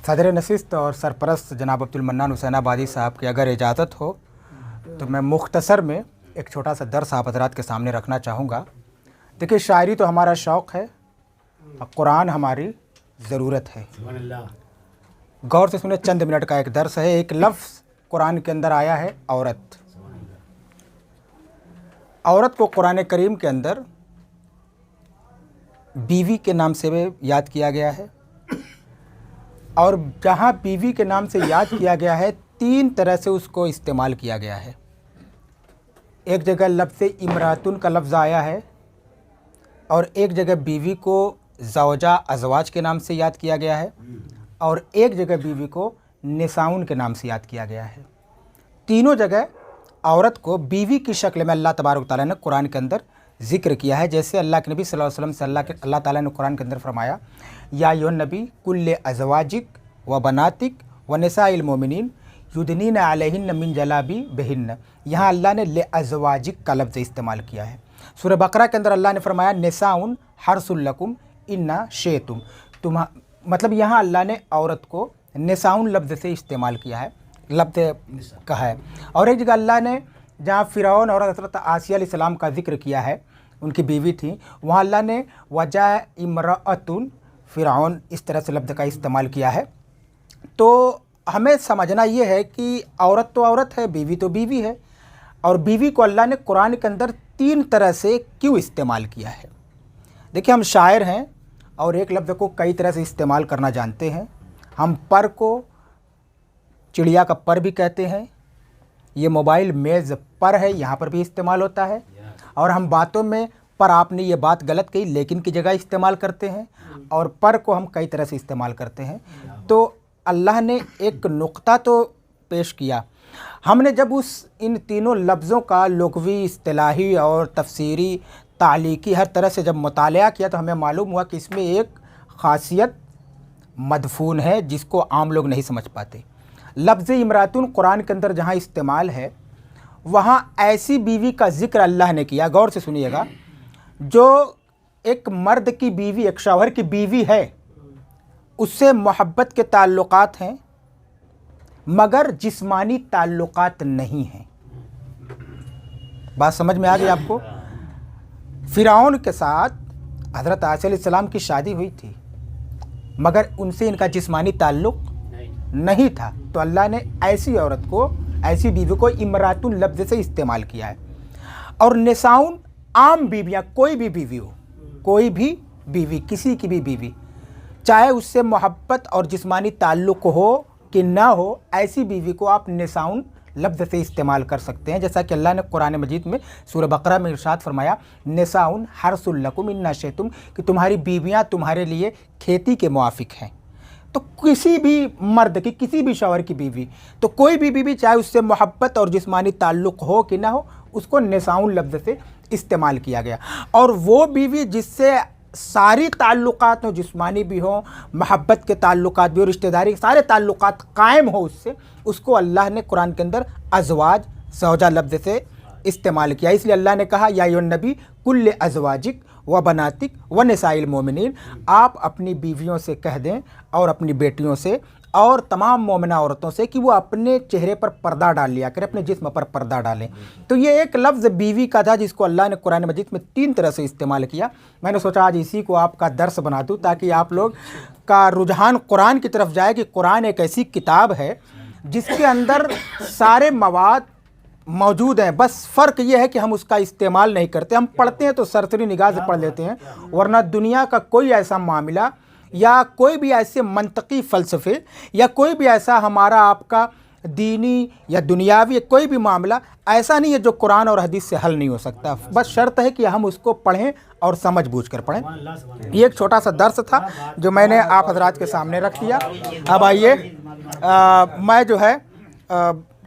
सदर नशिस्त और सरपरस्त जनाब अब्दुल मन्नान हुसैनाबादी साहब की अगर इजाज़त हो तो मैं मुख्तसर में एक छोटा सा दर्स आप हज़रात के सामने रखना चाहूँगा। देखिए, शायरी तो हमारा शौक़ है और कुरान हमारी ज़रूरत है। गौर से सुने, चंद मिनट का एक दर्स है। एक लफ्ज़ कुरान के अंदर आया है, औरत। औरत को कुरान करीम के अंदर बीवी के नाम से भी याद किया गया है, और जहाँ बीवी के नाम से याद किया गया है, तीन तरह से उसको इस्तेमाल किया गया है। एक जगह लफ्ज़ इमरातुन का लफ्ज़ आया है, और एक जगह बीवी को ज़ौजा अज़वाज के नाम से याद किया गया है, और एक जगह बीवी को निसाउन के नाम से याद किया गया है। तीनों जगह औरत को बीवी की शक्ल में अल्लाह तबारक ताला ने कुरान के अंदर ज़िक्र किया है। जैसे अल्लाह के नबी सल्लल्लाहु अलैहि वसल्लम से अल्लाह ताला ने कुरान के अंदर फरमाया, या अय्युहन नबी कुल्ले अज़वाजिक व बनातिक व निसाइल मोमिनीन युदनीन अलैहिन्न मिन जलाबी बिहिन्न। यहाँ अल्लाह ने ले अज़वाजिक का लफ्ज़ इस्तेमाल किया है। सूरह बकरा के अंदर अल्लाह ने फरमाया, निसाउन हर्सुल लकुम इन्ना शेतुम। मतलब यहाँ अल्लाह ने औरत को निसाउन लफ्ज़ से इस्तेमाल किया है, लफ्ज़ कहा है। और एक जगह अल्लाह ने जहाँ फ़िरौन और हज़रत आसिया अलैहिस्सलाम का ज़िक्र किया है, उनकी बीवी थी, वहाँ अल्लाह ने वजा इमराअतुन फ़िरौन इस तरह से लफ्ज़ का इस्तेमाल किया है। तो हमें समझना ये है कि औरत तो औरत है, बीवी तो बीवी है, और बीवी को अल्लाह ने कुरान के अंदर तीन तरह से क्यों इस्तेमाल किया है। देखिए, हम शायर हैं और एक लफ्ज़ को कई तरह से इस्तेमाल करना जानते हैं। हम पर को चिड़िया का पर भी कहते हैं, ये मोबाइल मेज़ पर है, यहाँ पर भी इस्तेमाल होता है। और हम बातों में पर आपने ये बात गलत कही लेकिन की जगह इस्तेमाल करते हैं, और पर को हम कई तरह से इस्तेमाल करते हैं। तो अल्लाह ने एक नुक्ता तो पेश किया। हमने जब इन तीनों लफ्ज़ों का लुग़वी, इस्तिलाही और तफसीरी, तालीकी हर तरह से जब मुतालिया किया तो हमें मालूम हुआ कि इसमें एक ख़ासियत मदफून है जिसको आम लोग नहीं समझ पाते। लफ्ज़ इमरातुन कुरान के अंदर जहाँ इस्तेमाल है, वहाँ ऐसी बीवी का ज़िक्र अल्लाह ने किया, गौर से सुनिएगा, जो एक मर्द की बीवी, एक शौहर की बीवी है, उससे मोहब्बत के ताल्लुकात हैं मगर जिस्मानी ताल्लुकात नहीं हैं। बात समझ में आ गई आपको? फ़िरौन के साथ हज़रत आसिया अलैहिस्सलाम की शादी हुई थी मगर उनसे इनका जिस्मानी ताल्लुक़ नहीं था। तो अल्लाह ने ऐसी औरत को, ऐसी बीवी को इमरातुन लफ्ज़ से इस्तेमाल किया है। और निसाउन आम बीवियाँ, कोई भी बीवी हो, कोई भी बीवी, किसी की भी बीवी, चाहे उससे मोहब्बत और जिस्मानी ताल्लुक़ हो कि ना हो, ऐसी बीवी को आप निसाउन लफ्ज़ से इस्तेमाल कर सकते हैं। जैसा कि अल्लाह ने कुरान मजीद में सूरह बकरा में इरशाद फरमाया, निसाउन हर्सुल लकुम इन्ना शेतुम, कि तुम्हारी बीवियाँ तुम्हारे लिए खेती के मुआफिक हैं। तो किसी भी मर्द की, किसी भी शौहर की बीवी, तो कोई भी बीवी चाहे उससे मोहब्बत और जिस्मानी ताल्लुक़ हो कि ना हो, उसको निसाउन लफ्ज़ से इस्तेमाल किया गया। और वो बीवी जिससे सारी ताल्लुकात हो, जिस्मानी भी हो, मोहब्बत के ताल्लुकात भी हो, रिश्तेदारी सारे ताल्लुकात कायम हो उससे, उसको अल्लाह ने कुरान के अंदर अज़वाज, ज़ौजा लफ्ज़ से इस्तेमाल किया। इसलिए अल्लाह ने कहा, या अय्युहन नबी कुल्ले अज़वाजिक व बनातिक व निसाइल मोमिनीन, आप अपनी बीवियों से कह दें और अपनी बेटियों से और तमाम मोमिना औरतों से कि वो अपने चेहरे पर पर्दा डाल लिया करें, अपने जिस्म पर पर्दा डालें। तो ये एक लफ्ज़ बीवी का था जिसको अल्लाह ने कुरान मजीद में तीन तरह से इस्तेमाल किया। मैंने सोचा आज इसी को आपका दर्स बना दूँ ताकि आप लोग का रुझान कुरान की तरफ जाए कि कुरान एक ऐसी किताब है जिसके अंदर सारे मवाद मौजूद हैं। बस फ़र्क ये है कि हम उसका इस्तेमाल नहीं करते। हम पढ़ते हैं तो सरसरी निगाह से पढ़ लेते हैं, वरना दुनिया का कोई ऐसा मामला या कोई भी ऐसे मंतकी फ़लसफ़े या कोई भी ऐसा हमारा आपका दीनी या दुनियावी कोई भी मामला ऐसा नहीं है जो कुरान और हदीस से हल नहीं हो सकता। बस शर्त है कि हम उसको पढ़ें और समझ बूझ कर पढ़ें। ये एक छोटा सा दर्स था जो मैंने आप हजरात के सामने रख लिया। अब आइए, मैं जो है